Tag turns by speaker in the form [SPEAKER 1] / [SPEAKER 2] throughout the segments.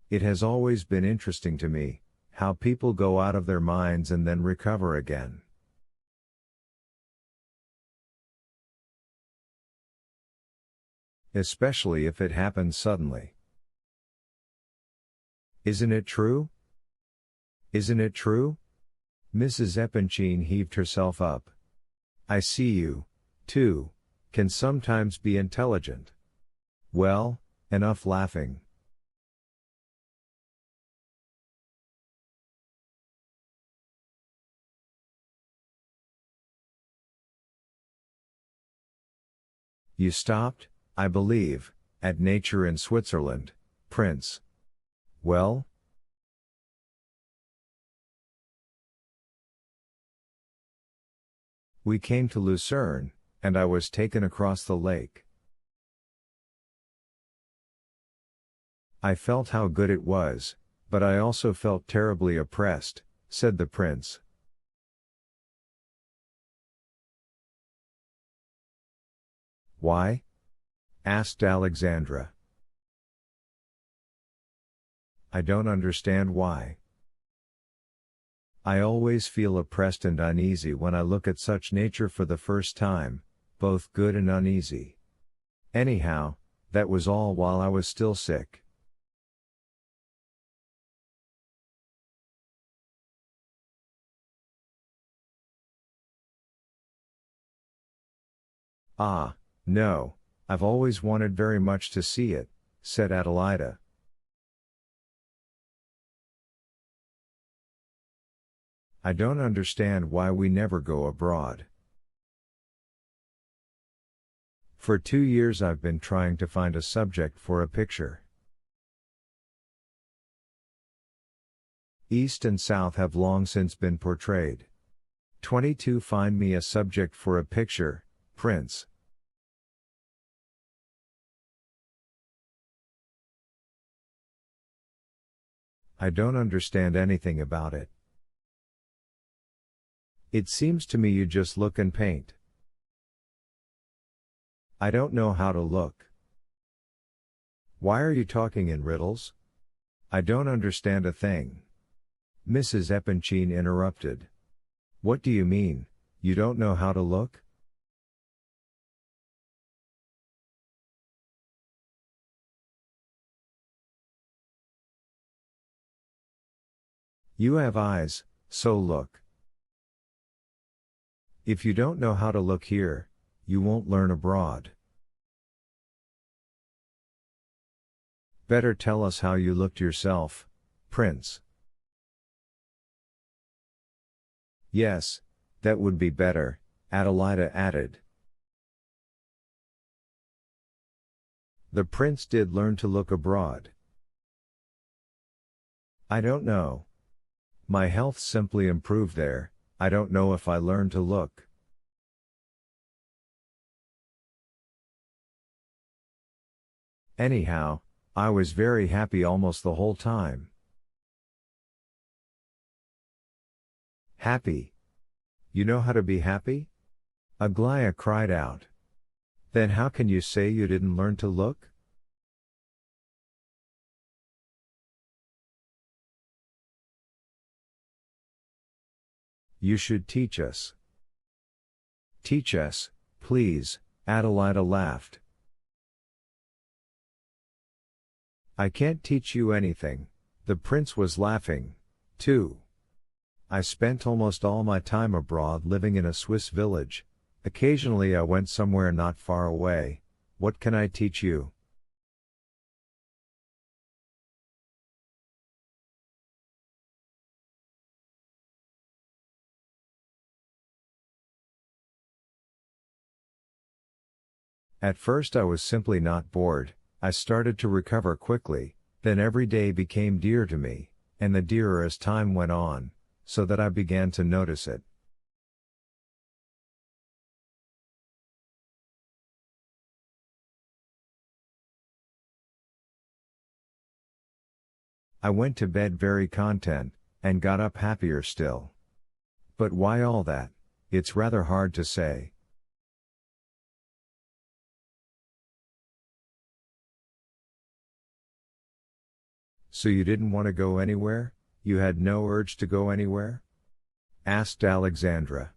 [SPEAKER 1] It has always been interesting to me, how people go out of their minds and then recover again. Especially if it happens suddenly. Isn't it true? Isn't it true? Mrs. Epanchin heaved herself up. I see you, too, can sometimes be intelligent. Well, enough laughing. You stopped, I believe, at nature in Switzerland, Prince. Well? We came to Lucerne, and I was taken across the lake. I felt how good it was, but I also felt terribly oppressed, said the prince. Why? Asked Alexandra. I don't understand why. I always feel oppressed and uneasy when I look at such nature for the first time, both good and uneasy. Anyhow, that was all while I was still sick. Ah, no, I've always wanted very much to see it, said Adelida. I don't understand why we never go abroad. For 2 years I've been trying to find a subject for a picture. East and South have long since been portrayed. 22 Find me a subject for a picture, Prince. I don't understand anything about it. It seems to me you just look and paint. I don't know how to look. Why are you talking in riddles? I don't understand a thing. Mrs. Epanchin interrupted. What do you mean, you don't know how to look? You have eyes, so look. If you don't know how to look here, you won't learn abroad. Better tell us how you looked yourself, Prince. Yes, that would be better, Adelida added. The prince did learn to look abroad. I don't know. My health simply improved there, I don't know if I learned to look. Anyhow, I was very happy almost the whole time. Happy? You know how to be happy? Aglaya cried out. Then how can you say you didn't learn to look? You should teach us. Teach us, please, Adelida laughed. I can't teach you anything, the prince was laughing, too. I spent almost all my time abroad living in a Swiss village. Occasionally I went somewhere not far away. What can I teach you? At first I was simply not bored, I started to recover quickly, then every day became dear to me, and the dearer as time went on, so that I began to notice it. I went to bed very content, and got up happier still. But why all that? It's rather hard to say. So you didn't want to go anywhere? You had no urge to go anywhere? Asked Alexandra.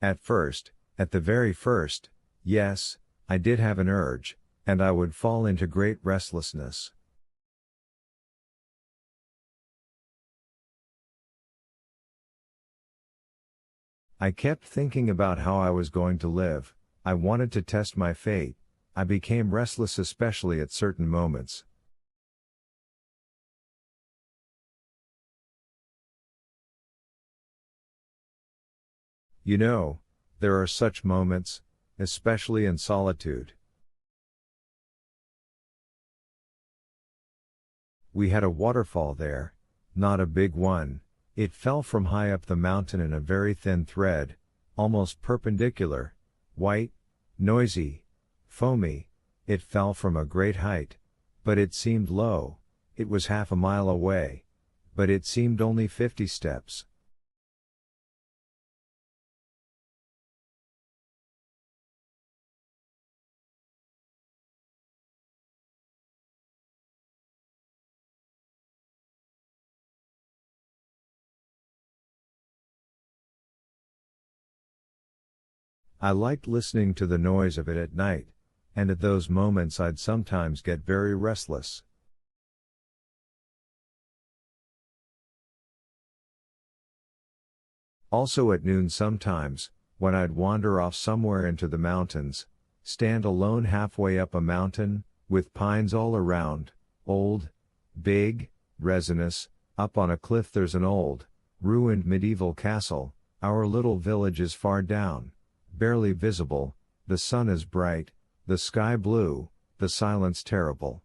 [SPEAKER 1] At first, at the very first, yes, I did have an urge, and I would fall into great restlessness. I kept thinking about how I was going to live. I wanted to test my fate. I became restless, especially at certain moments. You know, there are such moments, especially in solitude. We had a waterfall there, not a big one. It fell from high up the mountain in a very thin thread, almost perpendicular, white, noisy, foamy. It fell from a great height, but it seemed low. It was half a mile away, but it seemed only 50 steps. I liked listening to the noise of it at night, and at those moments I'd sometimes get very restless. Also at noon sometimes, when I'd wander off somewhere into the mountains, stand alone halfway up a mountain, with pines all around, old, big, resinous. Up on a cliff there's an old, ruined medieval castle. Our little village is far down, barely visible. The sun is bright, the sky blue, the silence terrible.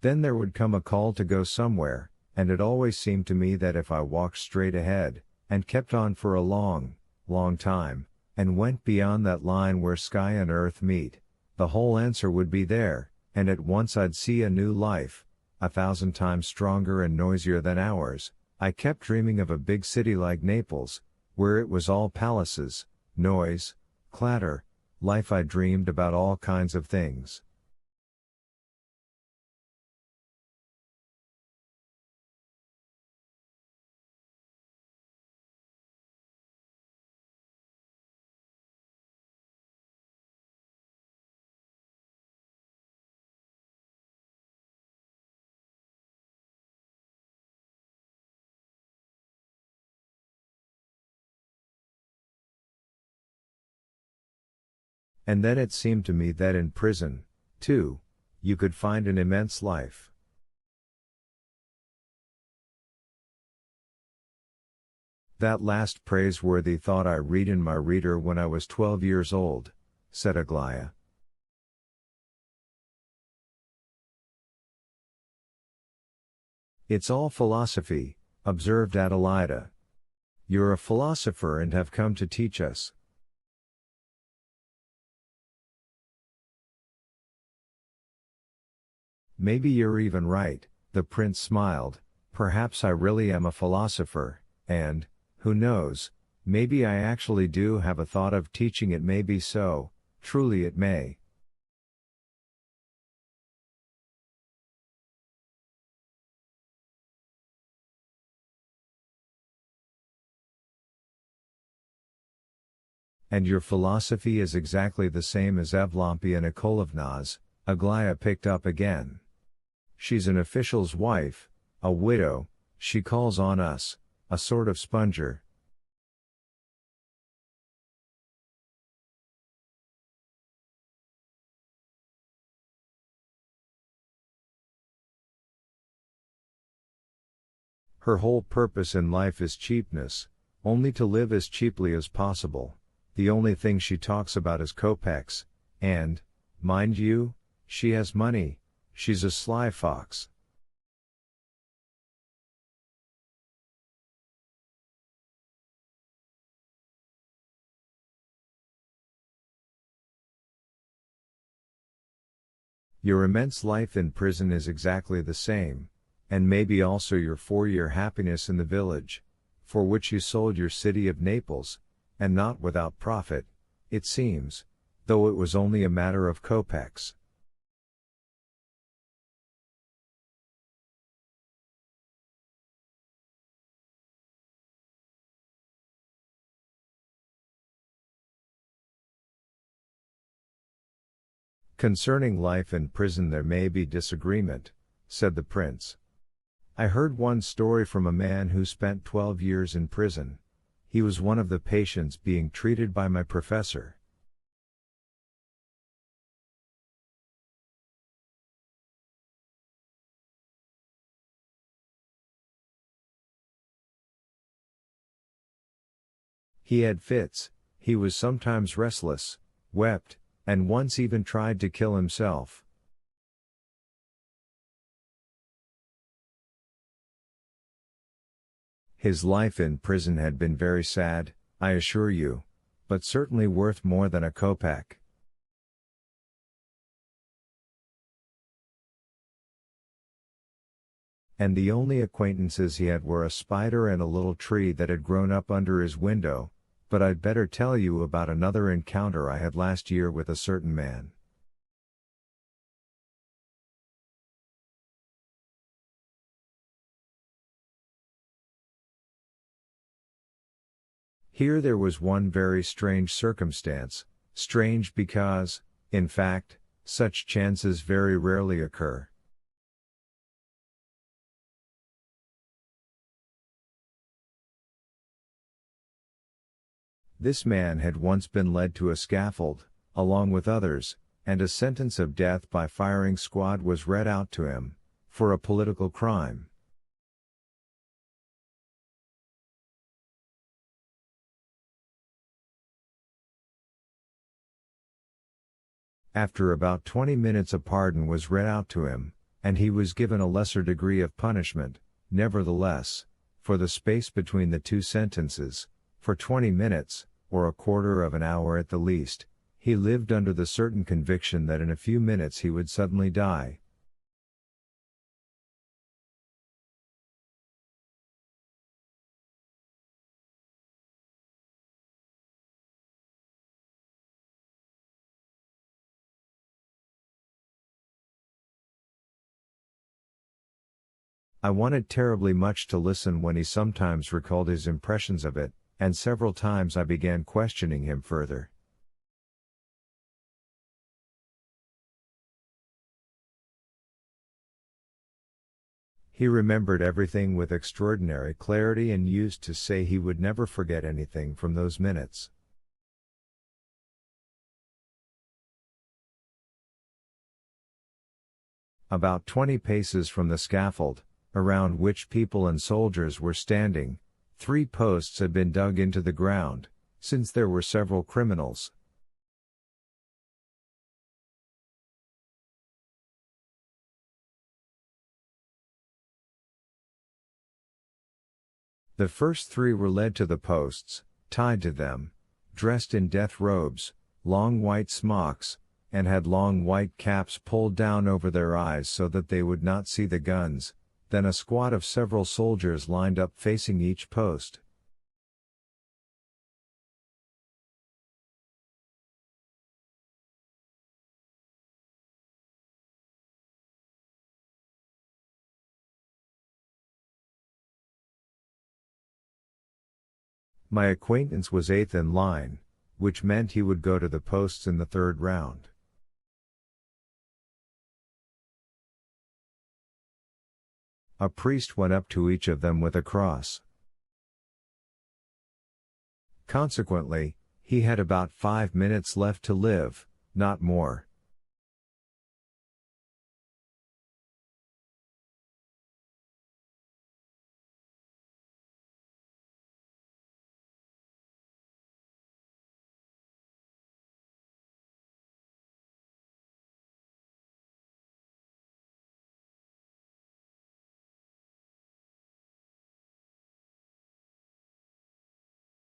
[SPEAKER 1] Then there would come a call to go somewhere, and it always seemed to me that if I walked straight ahead, and kept on for a long, long time, and went beyond that line where sky and earth meet, the whole answer would be there, and at once I'd see a new life, 1,000 times stronger and noisier than ours. I kept dreaming of a big city like Naples, where it was all palaces, noise, clatter, life. I dreamed about all kinds of things. And then it seemed to me that in prison, too, you could find an immense life. That last praiseworthy thought I read in my reader when I was 12 years old, said Aglaya. It's all philosophy, observed Adelaida. You're a philosopher and have come to teach us. Maybe you're even right, the prince smiled. Perhaps I really am a philosopher, and, who knows, maybe I actually do have a thought of teaching. It may be so, truly it may. And your philosophy is exactly the same as Evlampia Nikolovna's, Aglaya picked up again. She's an official's wife, a widow. She calls on us, a sort of sponger. Her whole purpose in life is cheapness, only to live as cheaply as possible. The only thing she talks about is kopecks, and, mind you, she has money. She's a sly fox. Your immense life in prison is exactly the same, and maybe also your 4-year happiness in the village, for which you sold your city of Naples, and not without profit, it seems, though it was only a matter of kopecks. Concerning life in prison there may be disagreement, said the prince. I heard one story from a man who spent 12 years in prison. He was one of the patients being treated by my professor. He had fits, he was sometimes restless, wept, and once even tried to kill himself. His life in prison had been very sad, I assure you, but certainly worth more than a kopeck. And the only acquaintances he had were a spider and a little tree that had grown up under his window. But I'd better tell you about another encounter I had last year with a certain man. Here there was one very strange circumstance, strange because, in fact, such chances very rarely occur. This man had once been led to a scaffold, along with others, and a sentence of death by firing squad was read out to him, for a political crime. After about 20 minutes a pardon was read out to him, and he was given a lesser degree of punishment. Nevertheless, for the space between the two sentences, for 20 minutes, or a quarter of an hour at the least, he lived under the certain conviction that in a few minutes he would suddenly die. I wanted terribly much to listen when he sometimes recalled his impressions of it, and several times I began questioning him further. He remembered everything with extraordinary clarity and used to say he would never forget anything from those minutes. About 20 paces from the scaffold, around which people and soldiers were standing, 3 posts had been dug into the ground, since there were several criminals. The first 3 were led to the posts, tied to them, dressed in death robes, long white smocks, and had long white caps pulled down over their eyes so that they would not see the guns. Then a squad of several soldiers lined up facing each post. My acquaintance was 8th in line, which meant he would go to the posts in the 3rd round. A priest went up to each of them with a cross. Consequently, he had about 5 minutes left to live, not more,